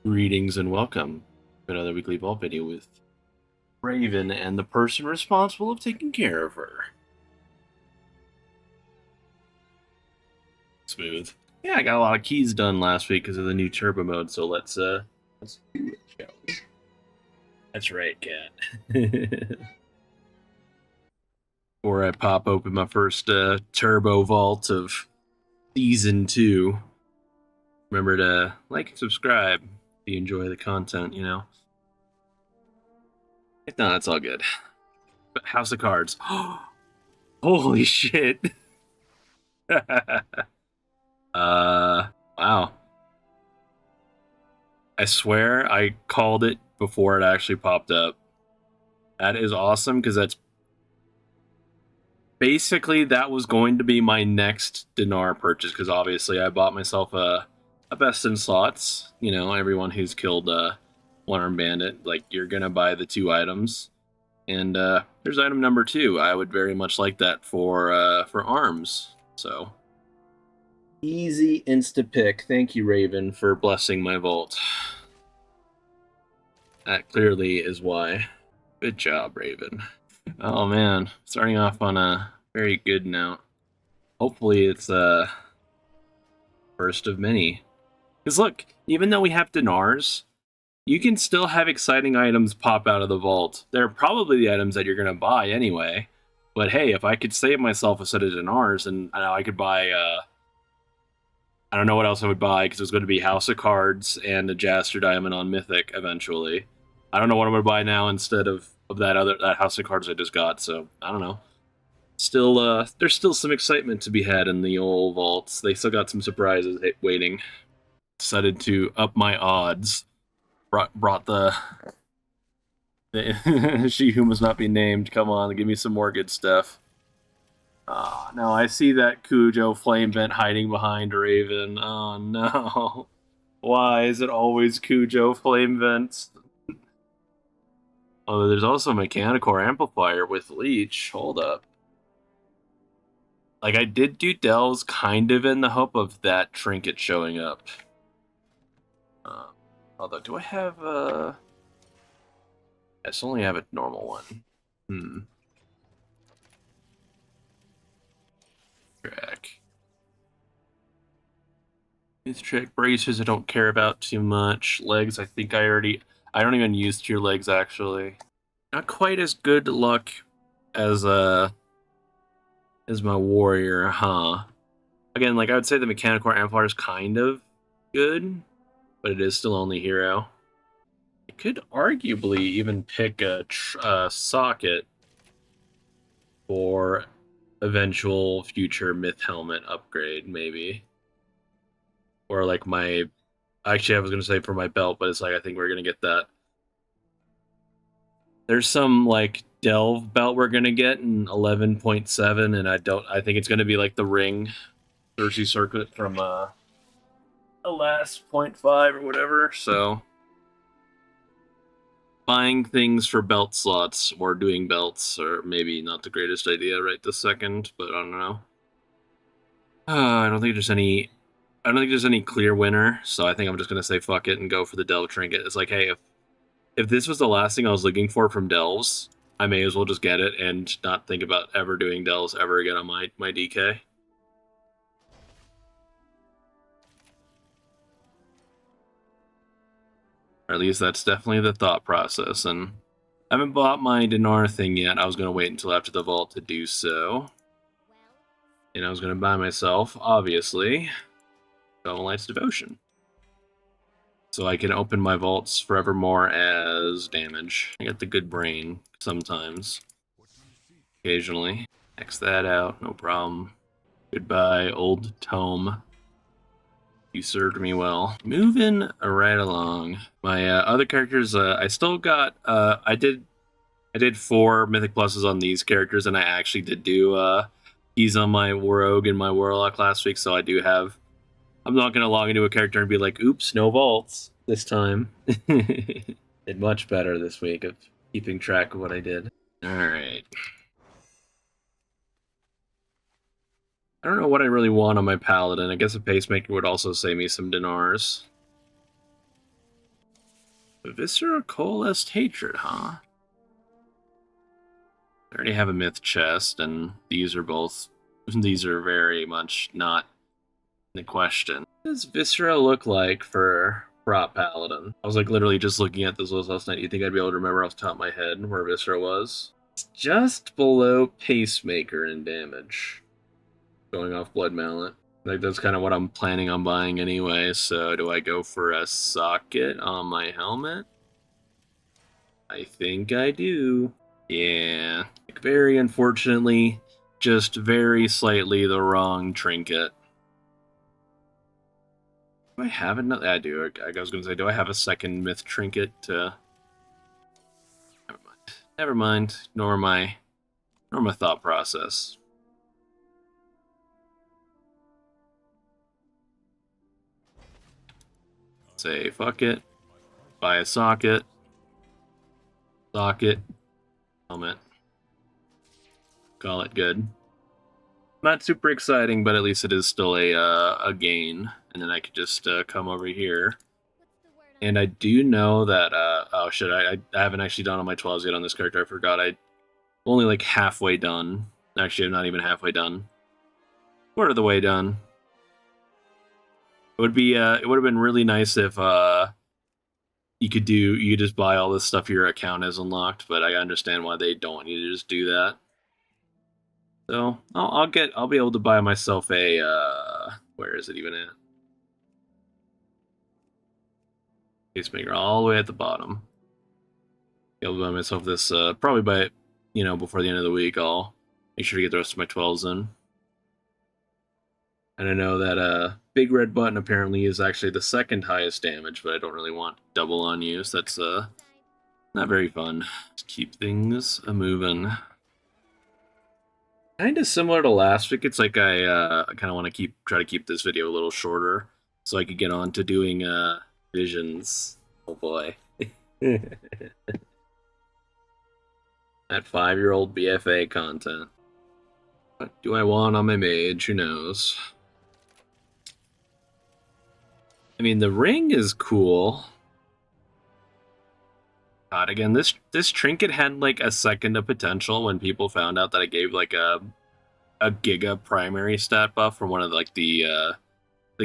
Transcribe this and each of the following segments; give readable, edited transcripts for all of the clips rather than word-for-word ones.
Greetings and welcome to another weekly vault video with Raven and the person responsible of taking care of her. Smooth. Yeah, I got a lot of keys done last week because of the new turbo mode, so let's do it, shall we? That's right, cat. Before I pop open my first turbo vault of season 2, remember to like and subscribe if you enjoy the content, you know. If not, it's all good. But House of Cards. Holy shit. Wow. I swear I called it before it actually popped up. That is awesome because that's basically that was going to be my next dinar purchase because obviously I bought myself a best in slots. You know, everyone who's killed one armed bandit, like you're gonna buy the 2 items. And there's item number 2. I would very much like that for arms. So easy insta pick. Thank you, Raven, for blessing my vault. That clearly is why. Good job, Raven. Oh man, starting off on a very good note. Hopefully it's first of many. Because look, even though we have dinars, you can still have exciting items pop out of the vault. They're probably the items that you're going to buy anyway. But hey, if I could save myself a set of dinars, and I could buy, I don't know what else I would buy, because it was going to be House of Cards and a Jaster Diamond on Mythic eventually. I don't know what I'm going to buy now instead of that House of Cards I just got, so I don't know. Still, there's still some excitement to be had in the old vaults. They still got some surprises waiting. Decided to up my odds. Brought the she who must not be named. Come on, give me some more good stuff. No, I see that Cujo flame vent hiding behind Raven. Oh no. Why is it always Cujo flame vents? Oh, there's also a mechanical amplifier with leech. Hold up. Like, I did do delves kind of in the hope of that trinket showing up. Although, do I have I just only have a normal one. Track. These track braces I don't care about too much. Legs, I think I don't even use tier legs, actually. Not quite as good luck as my warrior, huh? Again, like, I would say the mechanical amplifier is kind of good, but it is still only hero. I could arguably even pick a socket for eventual future myth helmet upgrade, maybe. Or like actually I was gonna say for my belt, but it's like I think we're gonna get that. There's some like delve belt we're gonna get in 11.7, and I think it's gonna be like the ring Cersei circuit from the last 0.5 or whatever, so buying things for belt slots or doing belts are maybe not the greatest idea right this second, but I don't know. I don't think there's any clear winner, so I think I'm just gonna say fuck it and go for the delve trinket. It's like, hey, if this was the last thing I was looking for from delves, I may as well just get it and not think about ever doing delves ever again on my DK. Or at least that's definitely the thought process. And I haven't bought my dinar thing yet. I was going to wait until after the vault to do so. And I was going to buy myself, obviously, Light's Devotion. So I can open my vaults forevermore as damage. I got the good brain sometimes. Occasionally. X that out, no problem. Goodbye, old tome. You served me well. Moving right along. My other characters, I still got. I did 4 Mythic Pluses on these characters, and I actually did do keys on my Rogue and my Warlock last week, so I do have. I'm not gonna log into a character and be like, "Oops, no vaults this time." Did much better this week of keeping track of what I did. All right. I don't know what I really want on my paladin. I guess a pacemaker would also save me some dinars. Viscera Coalesced Hatred, huh? I already have a myth chest, and these are very much not the question. What does Viscera look like for Prop Paladin? I was like literally just looking at this list last night. You think I'd be able to remember off the top of my head where Viscera was? It's just below Pacemaker in damage. Going off Blood Mallet. Like that's kind of what I'm planning on buying anyway, so do I go for a socket on my helmet? I think I do. Yeah. Like, very unfortunately, just very slightly the wrong trinket. Do I have another? I do. I was going to say, do I have a second myth trinket to... Never mind. Never mind. Nor my thought process. Say, fuck it. Buy a socket. Socket. Helmet. Call it good. Not super exciting, but at least it is still a gain. And then I could just come over here. And I do know that, oh shit, I haven't actually done all my 12s yet on this character. I forgot. I'm only like halfway done. Actually, I'm not even halfway done. Quarter of the way done. It would have been really nice if you could just buy all this stuff your account is unlocked, but I understand why they don't want you to just do that. So I'll be able to buy myself a where is it even at? Pacemaker all the way at the bottom. Be able to buy myself this probably by before the end of the week. I'll make sure to get the rest of my 12s in. And I know that big red button apparently is actually the second highest damage, but I don't really want double on use. That's not very fun. Just keep things moving. Kind of similar to last week. It's like I kind of want to try to keep this video a little shorter so I could get on to doing visions. Oh boy. That 5-year-old BFA content. What do I want on my mage? Who knows? I mean, the ring is cool. God, again, this trinket had like a second of potential when people found out that I gave like a giga primary stat buff from one of like the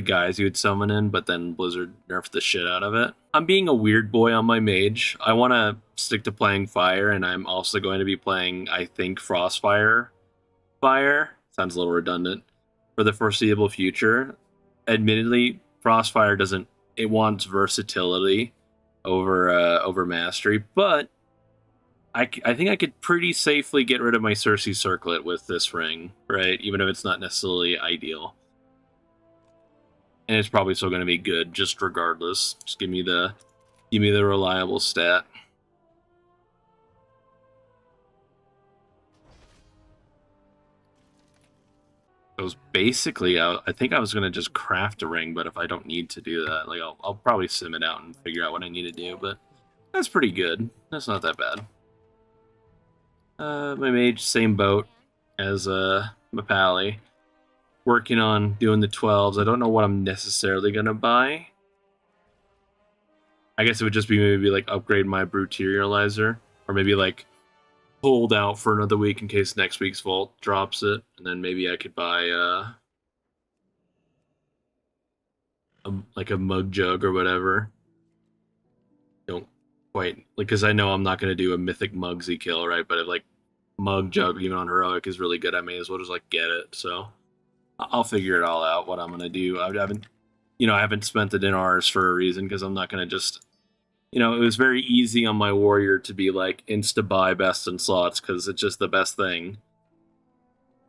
guys you would summon in, but then Blizzard nerfed the shit out of it. I'm being a weird boy on my mage. I want to stick to playing fire, and I'm also going to be playing, I think, Frostfire. Fire sounds a little redundant for the foreseeable future. Admittedly, Frostfire doesn't. It wants versatility over mastery, but I think I could pretty safely get rid of my Cersei Circlet with this ring, right? Even if it's not necessarily ideal. And it's probably still going to be good, just regardless. Just give me the reliable stat. It was basically, I think I was going to just craft a ring, but if I don't need to do that, like I'll probably sim it out and figure out what I need to do, but that's pretty good. That's not that bad. My mage, same boat as my pally. Working on doing the 12s. I don't know what I'm necessarily going to buy. I guess it would just be maybe like upgrade my Bruterializer, or maybe like hold out for another week in case next week's vault drops it, and then maybe I could buy like a mug jug or whatever. Don't quite like, because I know I'm not going to do a mythic Mugsy kill, right? But if like mug jug even on heroic is really good, I may as well just like get it. So I'll figure it all out what I'm going to do. I haven't spent the dinars for a reason, because I'm not going to just, it was very easy on my warrior to be like insta buy best in slots because it's just the best thing.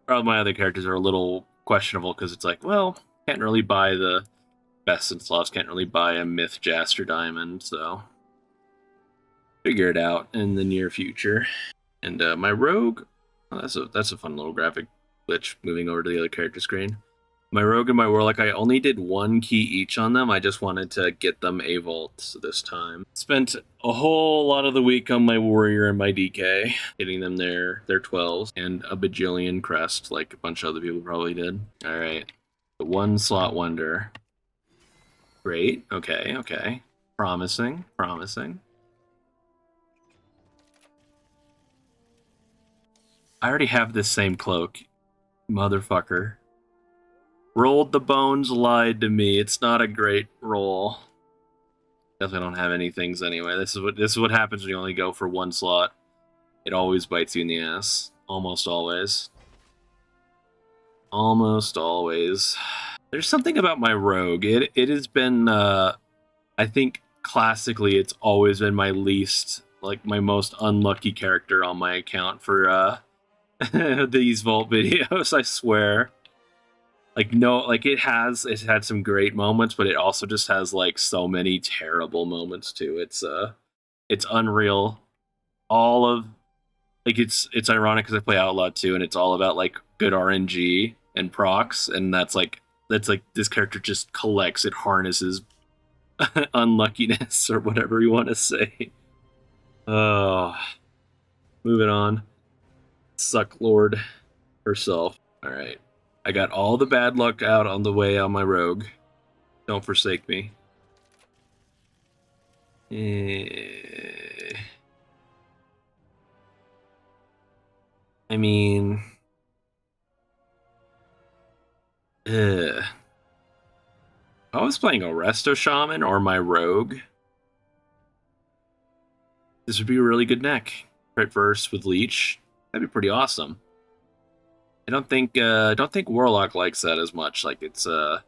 All my other characters are a little questionable because it's like, well, can't really buy the best in slots, can't really buy a myth Jaster Diamond, so figure it out in the near future. And my rogue, that's a fun little graphic glitch moving over to the other character screen. My rogue and my warlock, I only did 1 key each on them. I just wanted to get them a vault this time. Spent a whole lot of the week on my warrior and my DK, getting them their 12s and a bajillion crest, like a bunch of other people probably did. All right, the 1 slot wonder. Great. Okay. Promising, promising. I already have this same cloak. Motherfucker. Rolled the bones, lied to me. It's not a great roll. Definitely don't have any things anyway. This is what happens when you only go for one slot. It always bites you in the ass. Almost always. Almost always. There's something about my rogue. It has been I think classically it's always been my least, like my most unlucky character on my account for these vault videos, I swear. Like no, like it's had some great moments, but it also just has like so many terrible moments too. It's unreal. All of like it's ironic because I play Outlaw too, and it's all about like good RNG and procs, and that's like this character just collects, it harnesses unluckiness or whatever you want to say. Oh, moving on. Suck Lord herself. All right, I got all the bad luck out on the way on my rogue. Don't forsake me. I mean, if I was playing a Resto Shaman or my rogue, this would be a really good neck. Crit verse with Leech. That'd be pretty awesome. I don't think Warlock likes that as much. Like it's I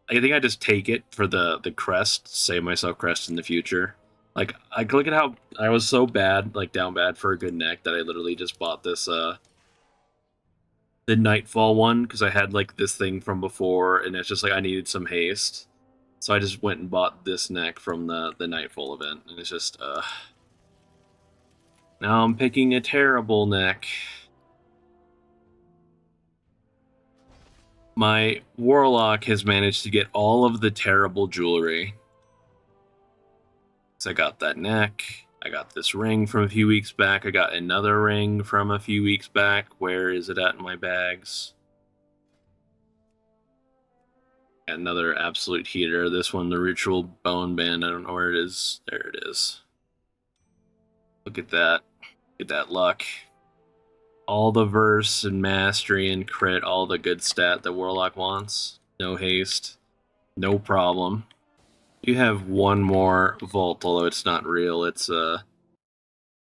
think I just take it for the crest, save myself crest in the future. Like I look at how I was so bad, like down bad for a good neck that I literally just bought this the Nightfall one because I had like this thing from before, and it's just like I needed some haste, so I just went and bought this neck from the Nightfall event, and it's just now I'm picking a terrible neck. My Warlock has managed to get all of the terrible jewelry. So I got that neck. I got this ring from a few weeks back. I got another ring from a few weeks back. Where is it at in my bags? Got another absolute heater. This one, the Ritual Bone Band. I don't know where it is. There it is. Look at that. Get that luck. All the verse and mastery and crit, all the good stat that Warlock wants. No haste. No problem. You have one more vault, although it's not real. It's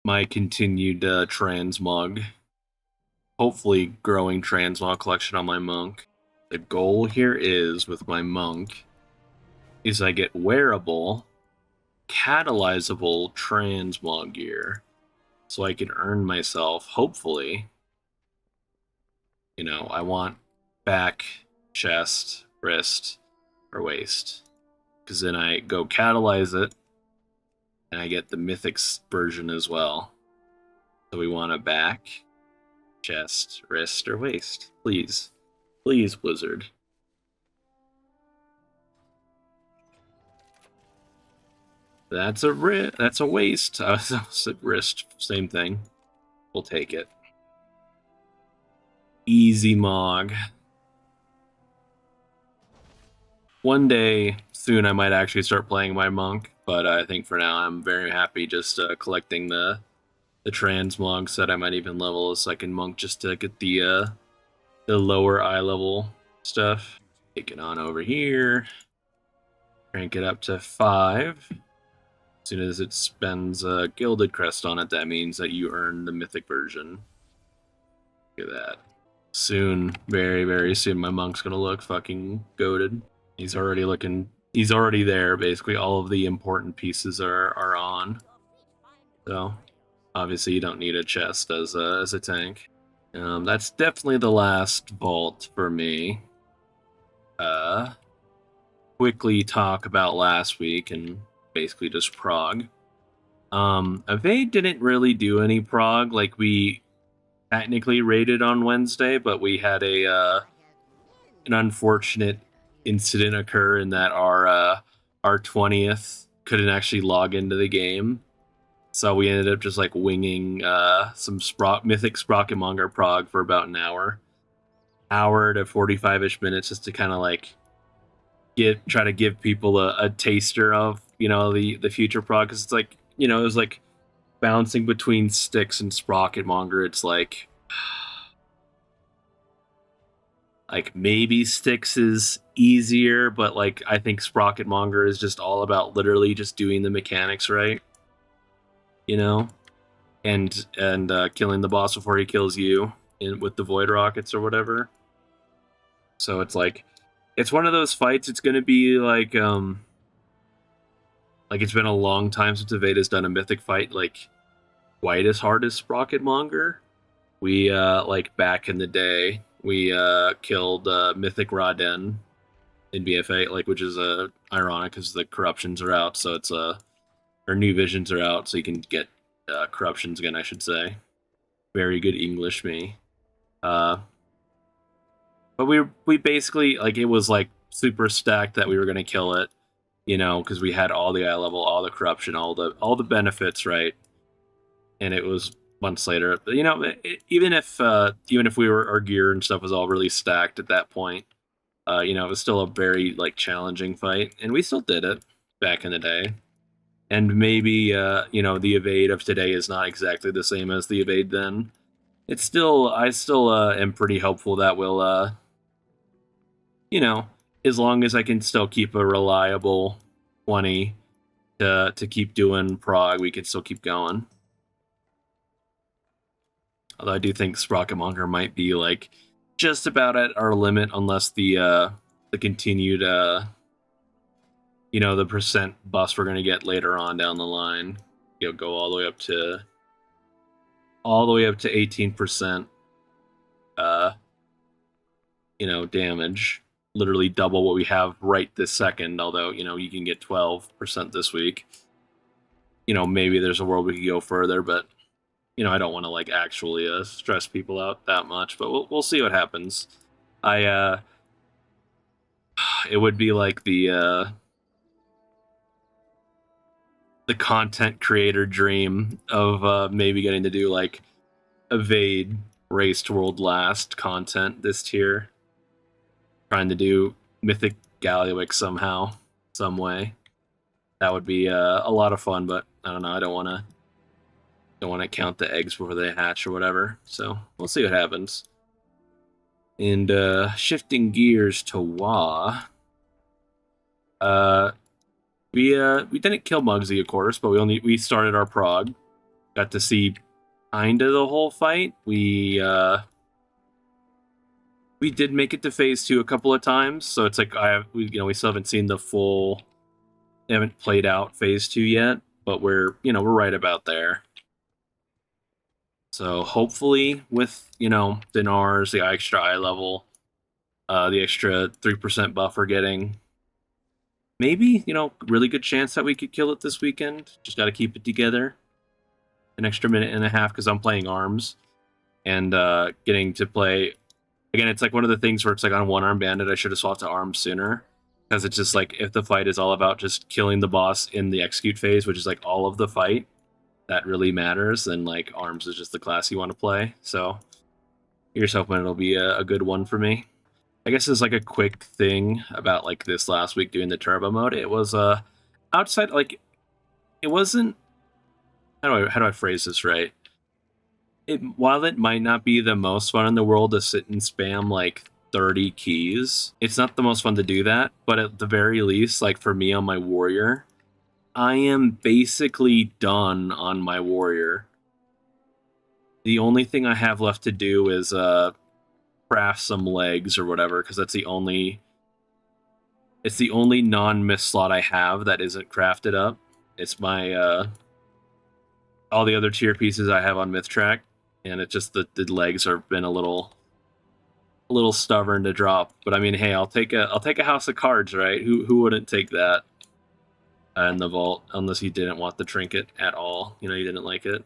my continued transmog. Hopefully growing transmog collection on my monk. The goal here is, with my monk, is I get wearable, catalyzable transmog gear. So I can earn myself, hopefully, you know, I want back, chest, wrist, or waist. Because then I go catalyze it, and I get the mythic version as well. So we want a back, chest, wrist, or waist. Please. Please, Blizzard. That's a waist. I was wrist, same thing. We'll take it. Easy Mog. One day soon I might actually start playing my monk, but I think for now I'm very happy just collecting the transmog set. I might even level a second monk just to get the lower eye level stuff. Take it on over here. Crank it up to 5. As soon as it spends a Gilded Crest on it, that means that you earn the mythic version. Look at that. Soon, very, very soon, my monk's gonna look fucking goated. He's already there, basically. All of the important pieces are on. So, obviously you don't need a chest as a tank. That's definitely the last vault for me. Quickly talk about last week and basically just Prog. Evade didn't really do any Prog. Like, we technically raided on Wednesday, but we had an unfortunate incident occur in that our 20th couldn't actually log into the game. So we ended up just like winging some mythic Sprockenmonger Prog for about an hour to 45-ish minutes just to kind of like try to give people a taster of, you know, the future Prog, because it's like, you know, it was like bouncing between Styx and Sprocketmonger. It's like maybe Styx is easier, but like I think Sprocketmonger is just all about literally just doing the mechanics right, you know, and killing the boss before he kills you with the Void Rockets or whatever. So it's like, it's one of those fights. It's going to be like it's been a long time since Aveda's done a mythic fight like quite as hard as Sprocketmonger. We like back in the day, we killed Mythic Raden in BFA, like, which is ironic because the corruptions are out, so it's or new visions are out, so you can get corruptions again, I should say. Very good English, me. But we basically, like, it was like super stacked that we were gonna kill it, you know, because we had all the eye level, all the corruption, all the benefits, right? And it was months later. But, you know, even if we were, our gear and stuff was all really stacked at that point, you know, it was still a very like challenging fight, and we still did it back in the day. And maybe you know, the evade of today is not exactly the same as the evade then. It's still, I still am pretty hopeful that we'll you know, as long as I can still keep a reliable 20 to keep doing Prog, we can still keep going. Although I do think Sprocketmonger might be like just about at our limit, unless the continued you know, the percent buffs we're gonna get later on down the line, you know, go all the way up to 18%. You know, damage, literally double what we have right this second. Although, you know, you can get 12% this week. You know, maybe there's a world we could go further, but you know, I don't want to like actually stress people out that much. But we'll see what happens. I it would be like the content creator dream of maybe getting to do like evade race to world last content this tier, trying to do mythic Galliwick somehow, some way. That would be a lot of fun, but I don't know, I don't want to count the eggs before they hatch or whatever, so we'll see what happens. And shifting gears to Wa, we didn't kill Muggsy, of course, but we started our Prog. Got to see kind of the whole fight. We did make it to phase 2 a couple of times, so it's like we still haven't seen the full, haven't played out phase 2 yet, but we're right about there. So hopefully with, you know, Dinars, the extra eye level, the extra 3% buff we're getting, maybe, you know, really good chance that we could kill it this weekend. Just got to keep it together. An extra minute and a half because I'm playing arms, and getting to play again. It's like one of the things where it's like on one arm bandit, I should have swapped to arms sooner, because it's just like, if the fight is all about just killing the boss in the execute phase, which is like all of the fight that really matters, then like arms is just the class you want to play. So here's hoping it'll be a good one for me. I guess it's like a quick thing about like this last week doing the turbo mode. It was outside, like, it wasn't, how do I phrase this right? While it might not be the most fun in the world to sit and spam like 30 keys, it's not the most fun to do that. But at the very least, like for me on my warrior, I am basically done on my warrior. The only thing I have left to do is craft some legs or whatever, because it's the only non-miss slot I have that isn't crafted up. It's my all the other tier pieces I have on myth track, and it's just the legs have been a little stubborn to drop. But I mean, hey, I'll take a house of cards, right? Who wouldn't take that in the vault, unless you didn't want the trinket at all, you know, you didn't like it.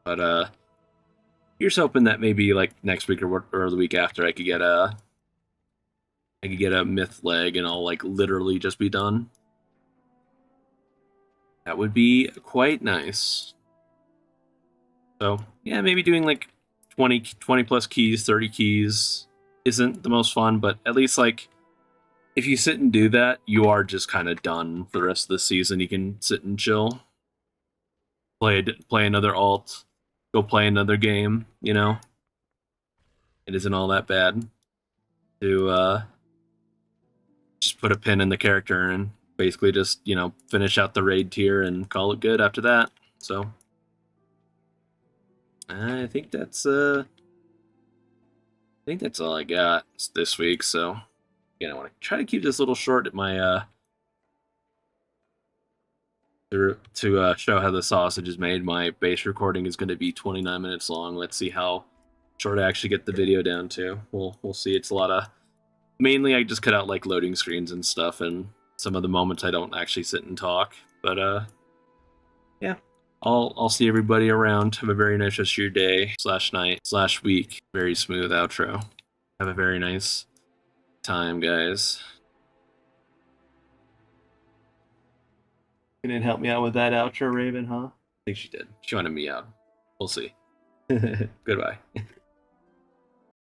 But here's hoping that maybe like next week or the week after I could get a myth leg, and I'll like literally just be done. That would be quite nice. So yeah, maybe doing like 20 plus keys, 30 keys isn't the most fun, but at least like if you sit and do that, you are just kind of done for the rest of the season. You can sit and chill, play another alt, go play another game. You know, it isn't all that bad to just put a pin in the character and basically just finish out the raid tier and call it good after that. So I think that's all I got this week. So I want to try to keep this a little short at my to show how the sausage is made. My base recording is going to be 29 minutes long. Let's see how short I actually get the video down to. We'll see. It's a lot of, mainly I just cut out like loading screens and stuff, and some of the moments I don't actually sit and talk. But yeah, I'll see everybody around. Have a very nice rest of your day / night / week. Very smooth outro. Have a very nice time, guys. You didn't help me out with that outro, Raven, huh? I think she did. She wanted me out. We'll see. Goodbye.